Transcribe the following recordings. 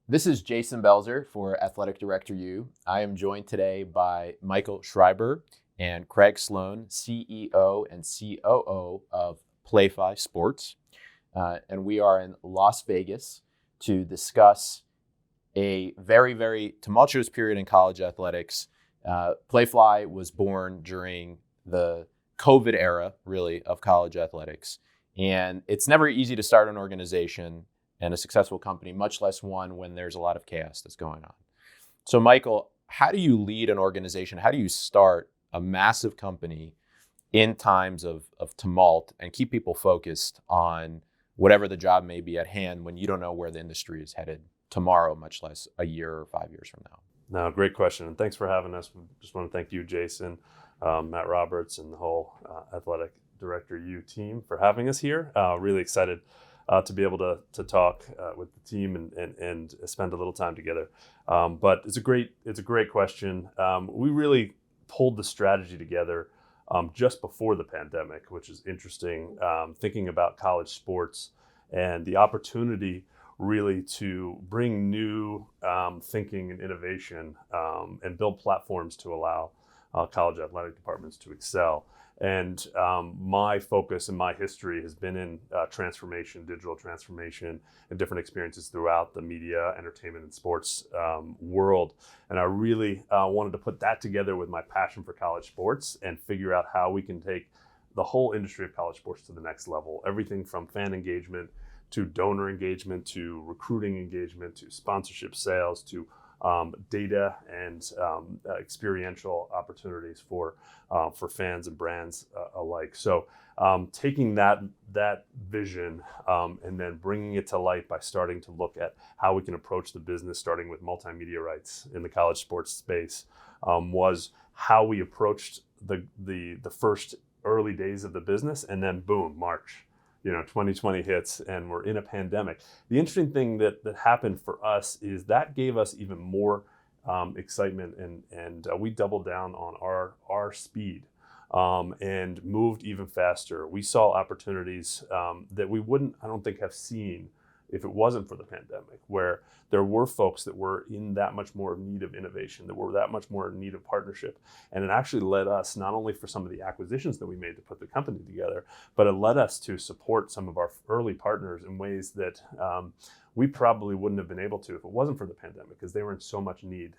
This is Jason Belzer for AthleticDirectorU. I am joined today by Michael Schreiber and Craig Sloan, CEO and COO of Playfly Sports. And we are in Las Vegas to discuss a very, very tumultuous period in college athletics. Playfly was born during the COVID era, really, of college athletics. And it's never easy to start an organization and a successful company, much less one when there's a lot of chaos that's going on. So, Michael, how do you lead an organization? How do you start a massive company in times of tumult and keep people focused on whatever the job may be at hand when you don't know where the industry is headed tomorrow, much less a year or 5 years from now? No, great question. And thanks for having us. We just want to thank you, Jason, Matt Roberts, and the whole AthleticDirectorU team for having us here. Really excited to be able to talk with the team and spend a little time together. But it's a great question. We really pulled the strategy together just before the pandemic, which is interesting, thinking about college sports and the opportunity really to bring new thinking and innovation and build platforms to allow college athletic departments to excel. And my focus and my history has been in transformation, digital transformation, and different experiences throughout the media, entertainment, and sports world. And I really wanted to put that together with my passion for college sports and figure out how we can take the whole industry of college sports to the next level. Everything from fan engagement to donor engagement, to recruiting engagement, to sponsorship sales, to data and experiential opportunities for fans and brands alike. So taking that vision and then bringing it to light by starting to look at how we can approach the business, starting with multimedia rights in the college sports space, was how we approached the first early days of the business, and then boom, March. 2020 hits and we're in a pandemic. The interesting thing that happened for us is that gave us even more excitement, and we doubled down on our speed and moved even faster. We saw opportunities that we wouldn't, I don't think, have seen if it wasn't for the pandemic, where there were folks that were in that much more need of innovation, that were that much more in need of partnership. And it actually led us, not only for some of the acquisitions that we made to put the company together, but it led us to support some of our early partners in ways that we probably wouldn't have been able to if it wasn't for the pandemic, because they were in so much need.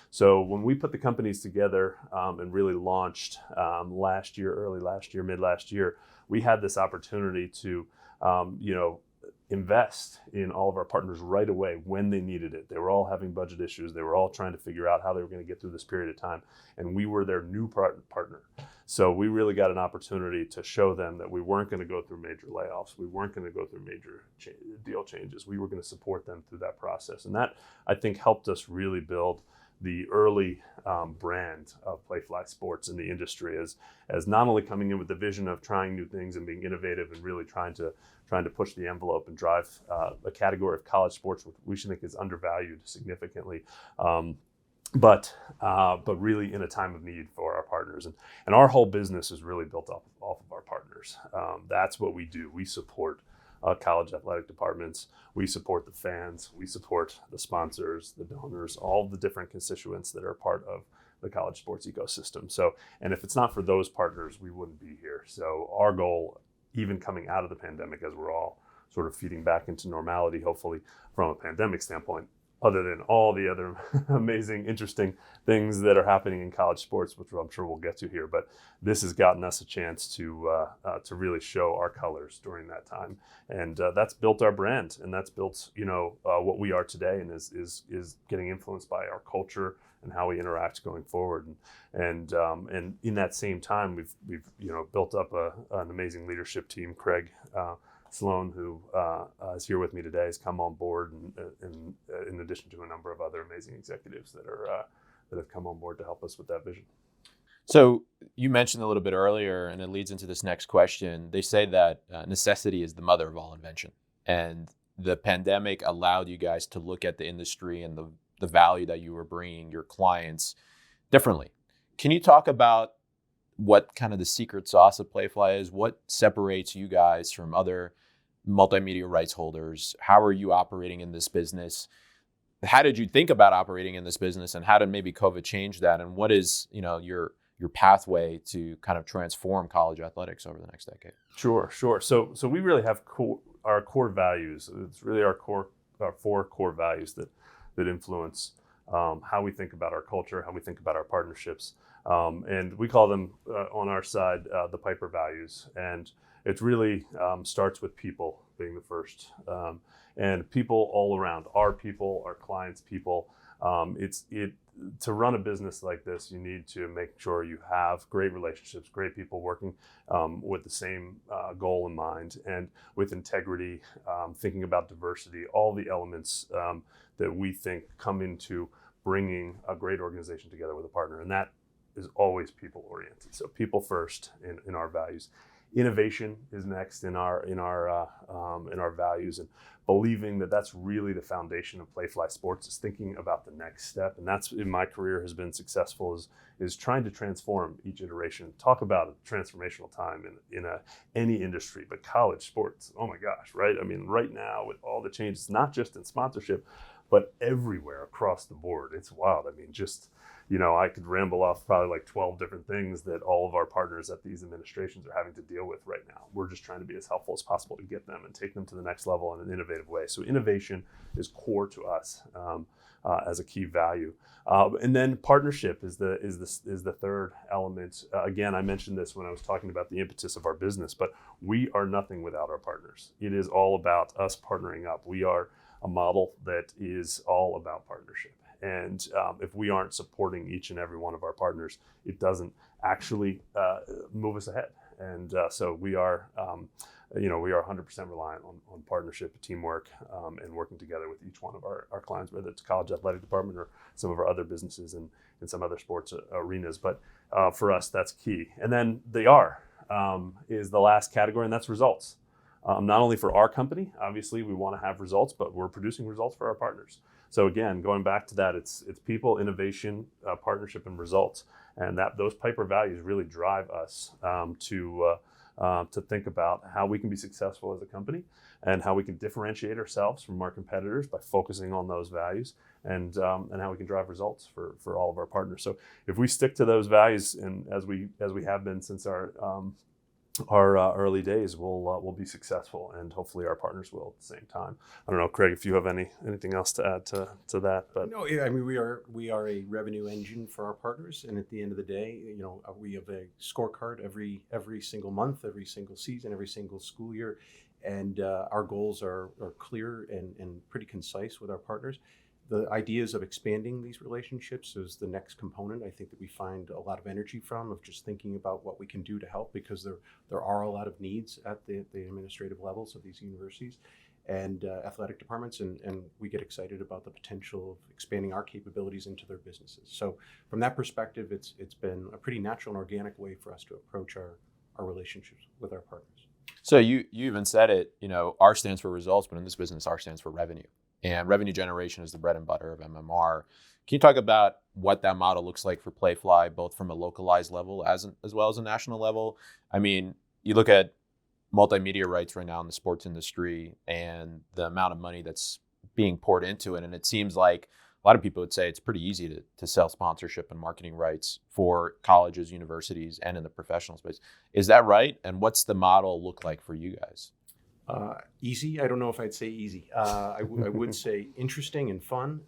So when we put the companies together and really launched last year, early last year, mid last year, we had this opportunity to, invest in all of our partners right away when they needed it. They were all having budget issues. They were all trying to figure out how they were going to get through this period of time. And we were their new partner. So we really got an opportunity to show them that we weren't going to go through major layoffs. We weren't going to go through major deal changes. We were going to support them through that process. And that, I think, helped us really build the early brand of Playfly Sports in the industry as not only coming in with the vision of trying new things and being innovative and really trying to push the envelope and drive a category of college sports which we should think is undervalued significantly, but really in a time of need for our partners. And our whole business is really built off of our partners. That's what we do. We support college athletic departments. We support the fans. We support the sponsors, the donors, all the different constituents that are part of the college sports ecosystem. So, and if it's not for those partners, we wouldn't be here. So our goal, even coming out of the pandemic, as we're all sort of feeding back into normality, hopefully from a pandemic standpoint, other than all the other amazing, interesting things that are happening in college sports, which I'm sure we'll get to here. But this has gotten us a chance to really show our colors during that time, and that's built our brand, and that's built what we are today, and is getting influenced by our culture and how we interact going forward. And in that same time, we've built up an amazing leadership team. Craig Sloan, who is here with me today, has come on board, and in addition to a number of other amazing executives that have come on board to help us with that vision. So you mentioned a little bit earlier, and it leads into this next question. They say that necessity is the mother of all invention, and the pandemic allowed you guys to look at the industry and the value that you were bringing your clients differently. Can you talk about what kind of the secret sauce of Playfly is? What separates you guys from other multimedia rights holders? How are you operating in this business? how did you think about operating in this business, and how did maybe COVID change that? And what is, your pathway to kind of transform college athletics over the next decade? Sure. So we really have our core values. It's really our 4 core values that influence how we think about our culture, how we think about our partnerships. And we call them on our side the Piper values. And it really starts with people being the first. And people all around, our people, our clients' people. To run a business like this, you need to make sure you have great relationships, great people working with the same goal in mind, and with integrity, thinking about diversity, all the elements that we think come into bringing a great organization together with a partner. And that is always people oriented. So people first in our values. Innovation is next in our values, and believing that that's really the foundation of Playfly Sports is thinking about the next step. And that's, in my career, has been successful is trying to transform each iteration. Talk about a transformational time in any industry, but college sports, oh my gosh, right? I mean, right now with all the changes, not just in sponsorship, but everywhere across the board, it's wild. I mean, just, I could ramble off probably like 12 different things that all of our partners at these administrations are having to deal with right now. We're just trying to be as helpful as possible to get them and take them to the next level in an innovative way. So innovation is core to us as a key value. And then partnership is the third element. Again, I mentioned this when I was talking about the impetus of our business, but we are nothing without our partners. It is all about us partnering up. We are a model that is all about partnership. And if we aren't supporting each and every one of our partners, it doesn't actually move us ahead. And so we are, we are 100% reliant on partnership, teamwork, and working together with each one of our clients, whether it's college athletic department or some of our other businesses and in some other sports arenas. But for us, that's key. And then the R is the last category, and that's results. Not only for our company, obviously we want to have results, but we're producing results for our partners. So again, going back to that, it's people, innovation, partnership, and results, and those Piper values really drive us to think about how we can be successful as a company and how we can differentiate ourselves from our competitors by focusing on those values, and how we can drive results for all of our partners. So if we stick to those values, and as we have been since our early days, we'll be successful, and hopefully our partners will at the same time. I don't know, Craig, if you have anything else to add to that. But no, I mean, we are a revenue engine for our partners, and at the end of the day, we have a scorecard every single month, every single season, every single school year, and our goals are clear and pretty concise with our partners. The ideas of expanding these relationships is the next component, I think, that we find a lot of energy from, of just thinking about what we can do to help, because there are a lot of needs at the administrative levels of these universities and athletic departments, and we get excited about the potential of expanding our capabilities into their businesses. So from that perspective, it's been a pretty natural and organic way for us to approach our relationships with our partners. So you even said it, R stands for results, but in this business, R stands for revenue. And revenue generation is the bread and butter of MMR. Can you talk about what that model looks like for Playfly, both from a localized level as well as a national level? I mean, you look at multimedia rights right now in the sports industry and the amount of money that's being poured into it. And it seems like a lot of people would say it's pretty easy to sell sponsorship and marketing rights for colleges, universities, and in the professional space. Is that right? And what's the model look like for you guys? Easy. I don't know if I'd say easy. I would say interesting and fun.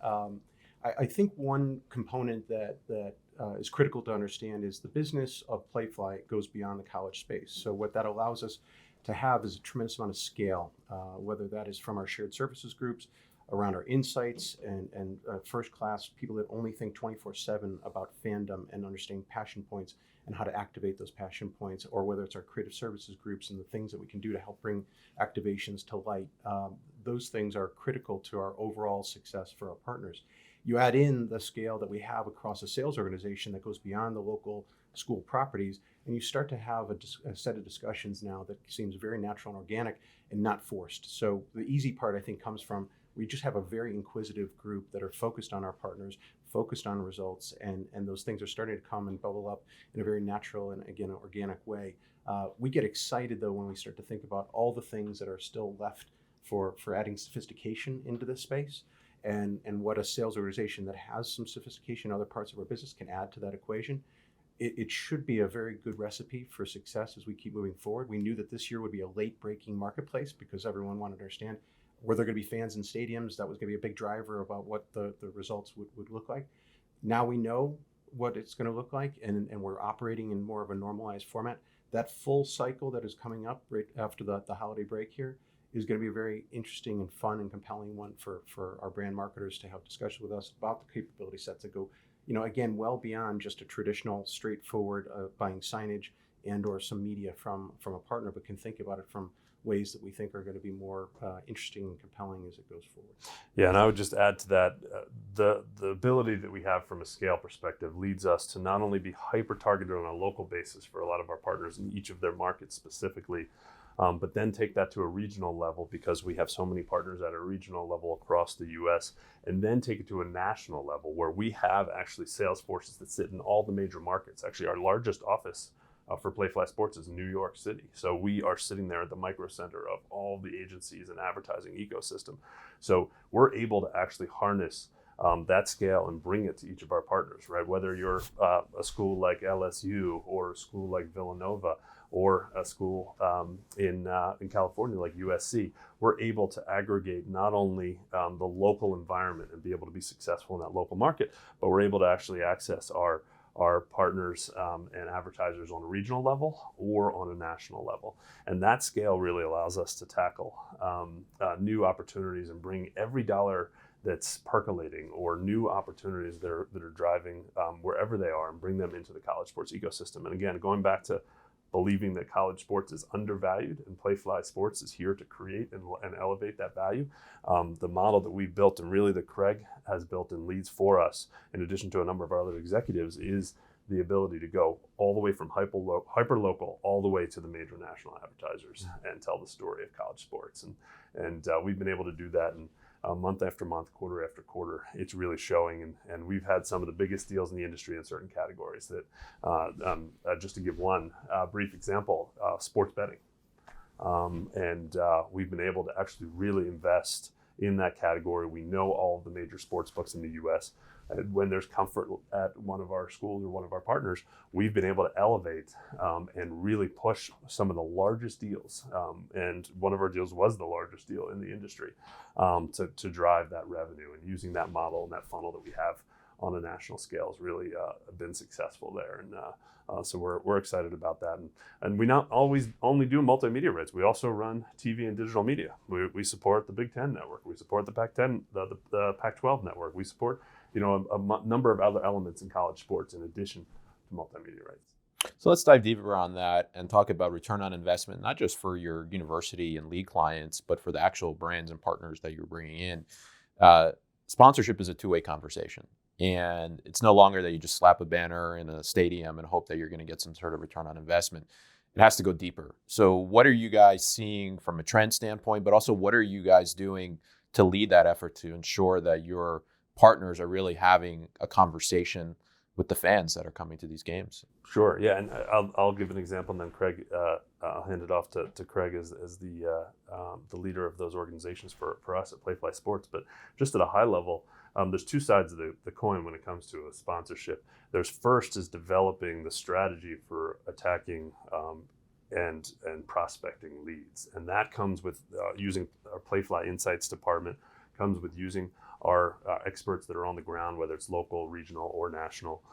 I think one component that is critical to understand is the business of Playfly goes beyond the college space. So what that allows us to have is a tremendous amount of scale, whether that is from our shared services groups, around our insights, and first class people that only think 24/7 about fandom and understanding passion points and how to activate those passion points, or whether it's our creative services groups and the things that we can do to help bring activations to light. Those things are critical to our overall success for our partners. You add in the scale that we have across a sales organization that goes beyond the local school properties, and you start to have a set of discussions now that seems very natural and organic and not forced. So the easy part, I think, comes from we just have a very inquisitive group that are focused on our partners, focused on results, and those things are starting to come and bubble up in a very natural and, again, an organic way. We get excited, though, when we start to think about all the things that are still left for adding sophistication into this space. and what a sales organization that has some sophistication in other parts of our business can add to that equation, it should be a very good recipe for success as we keep moving forward. We knew that this year would be a late breaking marketplace because everyone wanted to understand, were there going to be fans in stadiums? That was going to be a big driver about what the results would look like. Now we know what it's going to look like, and we're operating in more of a normalized format. That full cycle that is coming up right after the holiday break here is going to be a very interesting and fun and compelling one for our brand marketers to have discussions with us about the capability sets that go, again, well beyond just a traditional, straightforward buying signage and or some media from a partner, but can think about it from ways that we think are going to be more interesting and compelling as it goes forward. Yeah, and I would just add to that, the ability that we have from a scale perspective leads us to not only be hyper-targeted on a local basis for a lot of our partners in each of their markets specifically, but then take that to a regional level because we have so many partners at a regional level across the U.S., and then take it to a national level where we have actually sales forces that sit in all the major markets. Actually, our largest office for Playfly Sports is in New York City. So we are sitting there at the micro center of all the agencies and advertising ecosystem. So we're able to actually harness that scale and bring it to each of our partners, right? Whether you're a school like LSU or a school like Villanova or a school in California like USC, we're able to aggregate not only the local environment and be able to be successful in that local market, but we're able to actually access our partners and advertisers on a regional level or on a national level. And that scale really allows us to tackle new opportunities and bring every dollar that's percolating or new opportunities that are driving wherever they are and bring them into the college sports ecosystem. And again, going back to believing that college sports is undervalued and Playfly Sports is here to create and elevate that value. The model that we've built and really that Craig has built and leads for us, in addition to a number of our other executives, is the ability to go all the way from hyper local all the way to the major national advertisers and tell the story of college sports. And we've been able to do that in month after month, quarter after quarter. It's really showing, and we've had some of the biggest deals in the industry in certain categories that, just to give one brief example, sports betting. We've been able to actually really invest in that category. We know all of the major sports books in the U.S. When there's comfort at one of our schools or one of our partners, we've been able to elevate and really push some of the largest deals. And one of our deals was the largest deal in the industry to drive that revenue. And using that model and that funnel that we have on a national scale has really been successful there. And so we're excited about that. And we not always only do multimedia rights. We also run TV and digital media. We support the Big Ten network. We support the Pac-10, the Pac-12 network. We support a number of other elements in college sports in addition to multimedia rights. So let's dive deeper on that and talk about return on investment, not just for your university and league clients, but for the actual brands and partners that you're bringing in. Sponsorship is a two-way conversation. And it's no longer that you just slap a banner in a stadium and hope that you're going to get some sort of return on investment. It has to go deeper. So what are you guys seeing from a trend standpoint, but also what are you guys doing to lead that effort to ensure that your partners are really having a conversation with the fans that are coming to these games? Sure, yeah, and I'll give an example, and then Craig, I'll hand it off to Craig as the leader of those organizations for us at Playfly Sports. But just at a high level, there's two sides of the coin when it comes to a sponsorship. There's first is developing the strategy for attacking and prospecting leads, and that comes with using our Playfly Insights department, comes with using our experts that are on the ground, whether it's local, regional, or national.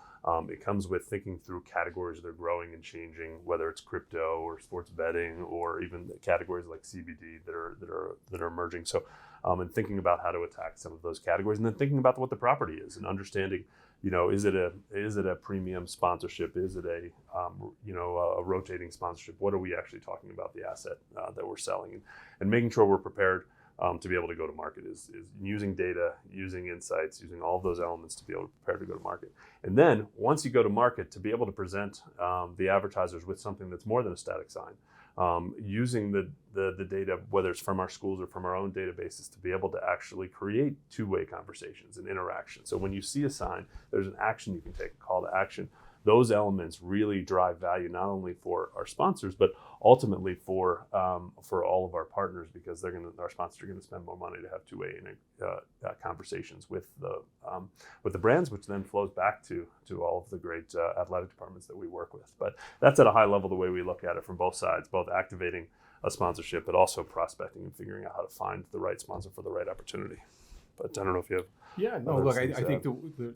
It comes with thinking through categories that are growing and changing, whether it's crypto or sports betting or even categories like CBD that are emerging. So, and thinking about how to attack some of those categories, and then thinking about what the property is and understanding, is it a premium sponsorship? Is it a rotating sponsorship? What are we actually talking about the asset that we're selling, and making sure we're prepared to be able to go to market is using data, using insights, using all of those elements to be able to prepare to go to market. And then once you go to market, to be able to present the advertisers with something that's more than a static sign, using the data, whether it's from our schools or from our own databases, to be able to actually create two-way conversations and interaction. So when you see a sign, there's an action you can take, a call to action, those elements really drive value not only for our sponsors, but ultimately for all of our partners, because our sponsors are going to spend more money to have two-way conversations with the brands, which then flows back to all of the great athletic departments that we work with. But that's at a high level the way we look at it from both sides, both activating a sponsorship, but also prospecting and figuring out how to find the right sponsor for the right opportunity. But I don't know if you have. Yeah, no, look, I think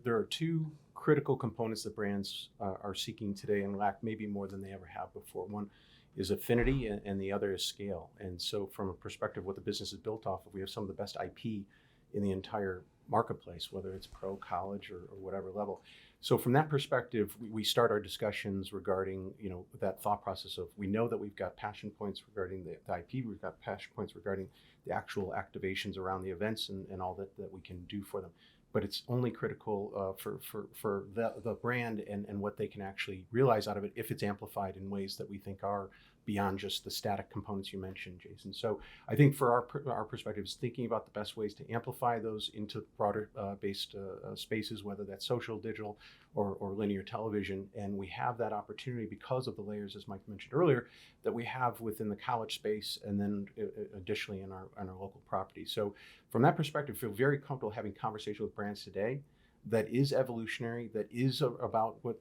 there are two critical components that brands are seeking today and lack maybe more than they ever have before. One is affinity, and the other is scale. And so from a perspective of what the business is built off of, we have some of the best IP in the entire marketplace, whether it's pro, college, or whatever level. So from that perspective, we start our discussions regarding, that thought process of, we know that we've got passion points regarding the IP, we've got passion points regarding the actual activations around the events and all that we can do for them. But it's only critical for the brand and what they can actually realize out of it if it's amplified in ways that we think are beyond just the static components you mentioned, Jason. So I think for our perspective is thinking about the best ways to amplify those into broader based spaces, whether that's social, digital, or linear television. And we have that opportunity because of the layers, as Mike mentioned earlier, that we have within the college space, and then additionally in our local property. So from that perspective, I feel very comfortable having conversations with brands today that is evolutionary, that is about what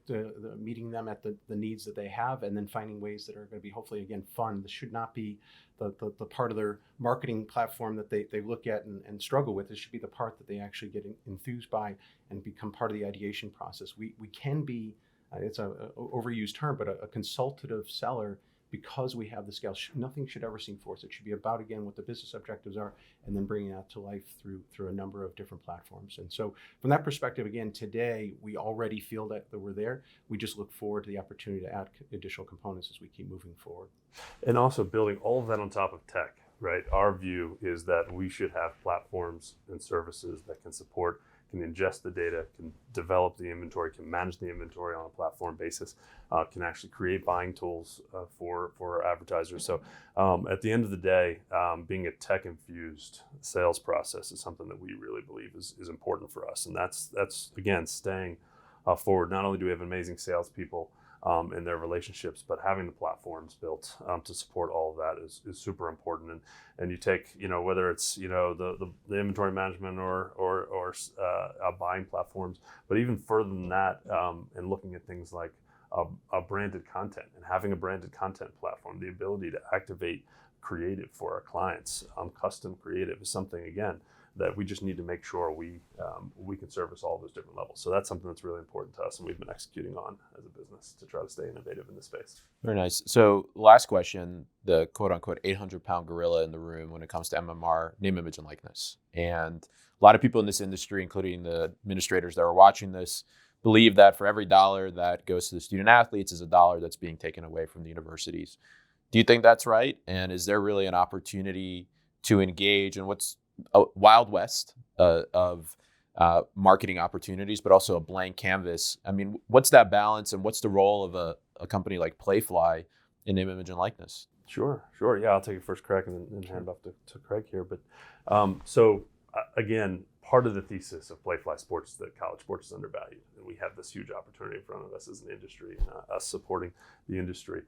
meeting them at the needs that they have, and then finding ways that are going to be hopefully, again, fun. This should not be the part of their marketing platform that they look at and struggle with. This should be the part that they actually get enthused by and become part of the ideation process. We can be, it's an overused term, but a consultative seller, because we have the scale. Nothing should ever seem forced. It should be about, again, what the business objectives are, and then bringing that to life through a number of different platforms. And so from that perspective, again, today, we already feel that we're there. We just look forward to the opportunity to add additional components as we keep moving forward. And also building all of that on top of tech, right? Our view is that we should have platforms and services that can support, can ingest the data, can develop the inventory, can manage the inventory on a platform basis, can actually create buying tools for advertisers. So at the end of the day, being a tech-infused sales process is something that we really believe is important for us. And that's again, staying forward. Not only do we have amazing salespeople in their relationships, but having the platforms built to support all of that is super important. And you take, whether it's, the inventory management or buying platforms, but even further than that, and looking at things like a branded content and having a branded content platform, the ability to activate creative for our clients, custom creative is something, again, that we just need to make sure we can service all those different levels. So that's something that's really important to us, and we've been executing on as a business to try to stay innovative in this space. Very nice. So last question, the quote-unquote 800-pound gorilla in the room when it comes to MMR, name, image, and likeness. And a lot of people in this industry, including the administrators that are watching this, believe that for every dollar that goes to the student athletes is a dollar that's being taken away from the universities. Do you think that's right? And is there really an opportunity to engage in what's a wild west of marketing opportunities, but also a blank canvas? I mean, what's that balance, and what's the role of a company like Playfly in name, image, and likeness? Sure. Yeah, I'll take a first crack and then hand off to Craig here. But again, part of the thesis of Playfly Sports is that college sports is undervalued, and we have this huge opportunity in front of us as an industry, and us supporting the industry.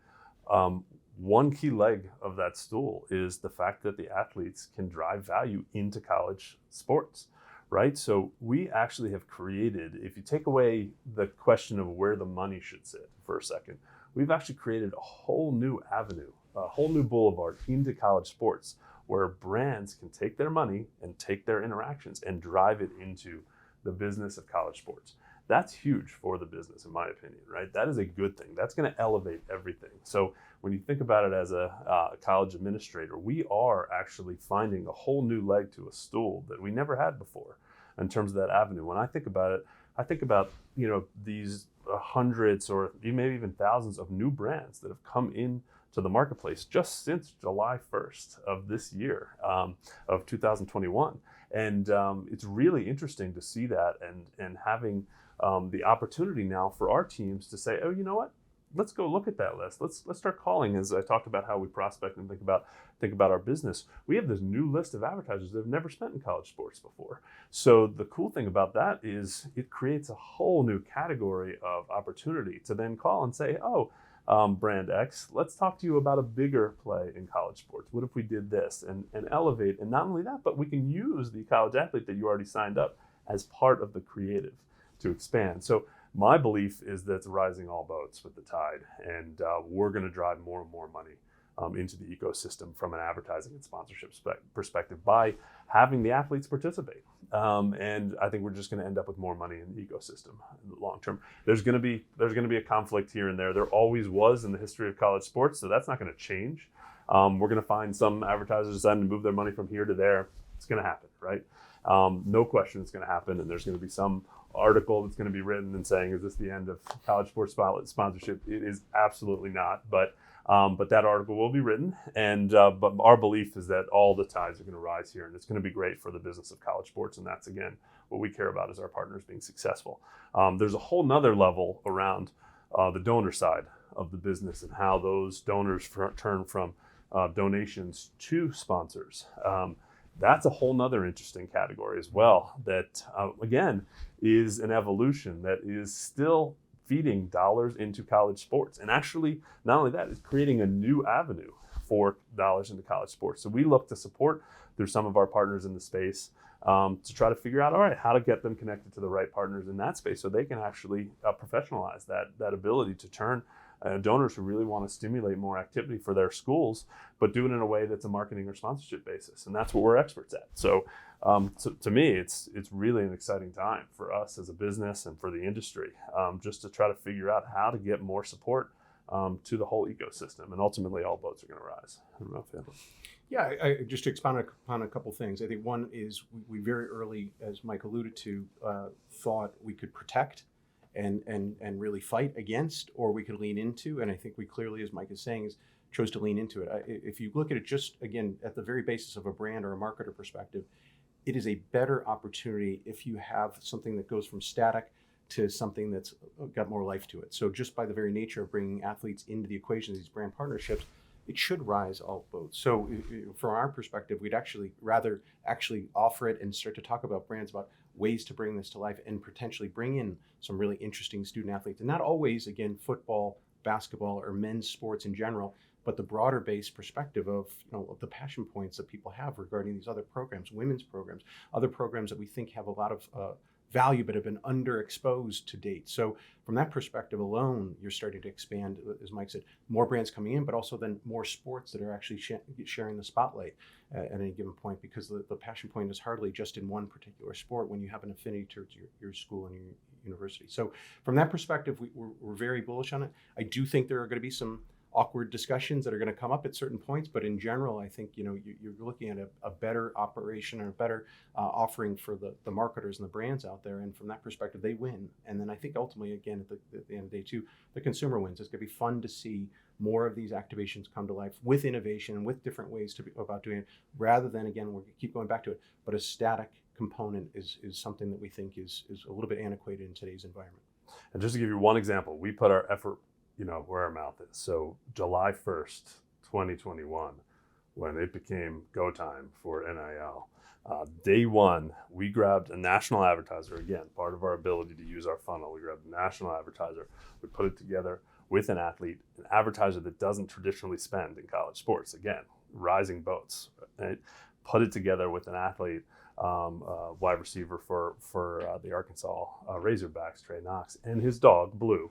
One key leg of that stool is the fact that the athletes can drive value into college sports, right? So we actually have created, if you take away the question of where the money should sit for a second, we've actually created a whole new avenue, a whole new boulevard into college sports, where brands can take their money and take their interactions and drive it into the business of college sports. That's huge for the business, in my opinion, right? That is a good thing. That's going to elevate everything. So when you think about it as a college administrator, we are actually finding a whole new leg to a stool that we never had before in terms of that avenue. When I think about it, I think about, these hundreds or maybe even thousands of new brands that have come in to the marketplace just since July 1st of this year, of 2021. And it's really interesting to see that and having the opportunity now for our teams to say, oh, you know what? let's go look at that list. Let's start calling. As I talked about how we prospect and think about our business, we have this new list of advertisers that have never spent in college sports before. So the cool thing about that is it creates a whole new category of opportunity to then call and say, oh, brand X, let's talk to you about a bigger play in college sports. What if we did this and elevate? And not only that, but we can use the college athlete that you already signed up as part of the creative to expand. So my belief is that it's rising all boats with the tide, and we're going to drive more and more money into the ecosystem from an advertising and sponsorship perspective by having the athletes participate. And I think we're just going to end up with more money in the ecosystem in the long term. There's going to be a conflict here and there. There always was in the history of college sports, so that's not going to change. We're going to find some advertisers deciding to move their money from here to there. It's going to happen, right? No question it's going to happen, and there's going to be some article that's going to be written and saying, is this the end of college sports sponsorship? It is absolutely not, but that article will be written, and but our belief is that all the tides are going to rise here, and it's going to be great for the business of college sports, and that's, again, what we care about is our partners being successful. There's a whole nother level around the donor side of the business and how those donors turn from donations to sponsors. That's a whole nother interesting category as well that, again, is an evolution that is still feeding dollars into college sports. And actually, not only that, it's creating a new avenue for dollars into college sports. So we look to support through some of our partners in the space to try to figure out, all right, how to get them connected to the right partners in that space so they can actually professionalize that ability to turn donors who really want to stimulate more activity for their schools, but do it in a way that's a marketing or sponsorship basis. And that's what we're experts at. So to me, it's really an exciting time for us as a business and for the industry, just to try to figure out how to get more support to the whole ecosystem. And ultimately, all boats are going to rise. I don't know if you have Yeah, I just to expound upon a couple things. I think one is we very early, as Mike alluded to, thought we could protect and really fight against, or we could lean into. And I think we clearly, as Mike is saying, chose to lean into it. If you look at it just, again, at the very basis of a brand or a marketer perspective, it is a better opportunity if you have something that goes from static to something that's got more life to it. So just by the very nature of bringing athletes into the equation, these brand partnerships, it should rise all boats. So from our perspective, we'd rather offer it and start to talk about brands, about ways to bring this to life and potentially bring in some really interesting student athletes. And not always, again, football, basketball, or men's sports in general, but the broader based perspective of, of the passion points that people have regarding these other programs, women's programs, other programs that we think have a lot of value but have been underexposed to date. So from that perspective alone, you're starting to expand, as Mike said, more brands coming in, but also then more sports that are actually sharing the spotlight at any given point, because the passion point is hardly just in one particular sport when you have an affinity towards your school and your university. So from that perspective, we're very bullish on it. I do think there are going to be some awkward discussions that are going to come up at certain points, but in general, I think you're looking at a better operation or a better offering for the marketers and the brands out there, and from that perspective, they win. And then I think ultimately, again, at the end of the day too, the consumer wins. It's going to be fun to see more of these activations come to life with innovation and with different ways to go about doing it, rather than, again, we'll keep going back to it, but a static component is something that we think is a little bit antiquated in today's environment. And just to give you one example, we put our effort where our mouth is. So July 1st, 2021, when it became go time for NIL, day one, we grabbed a national advertiser. Again, part of our ability to use our funnel, we grabbed a national advertiser. We put it together with an athlete, an advertiser that doesn't traditionally spend in college sports. Again, rising boats. Right? Put it together with an athlete, wide receiver for the Arkansas Razorbacks, Trey Knox, and his dog, Blue.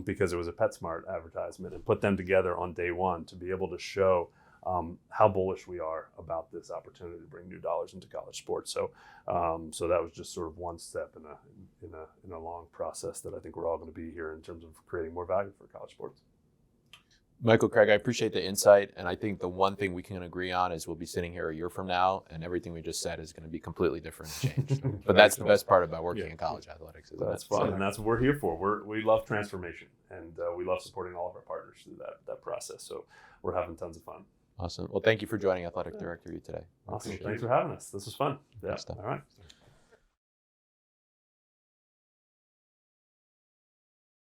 Because it was a PetSmart advertisement, and put them together on day one to be able to show how bullish we are about this opportunity to bring new dollars into college sports. So that was just sort of one step in a long process that I think we're all going to be here in terms of creating more value for college sports. Michael, Craig, I appreciate the insight, and I think the one thing we can agree on is we'll be sitting here a year from now, and everything we just said is going to be completely different and changed. But that's the best part about working in college athletics. That's fun, and that's what we're here for. We love transformation, and we love supporting all of our partners through that process. So we're having tons of fun. Awesome. Well, thank you for joining Athletic Director U today. Awesome. Thanks for having us. This was fun. Yeah. All right.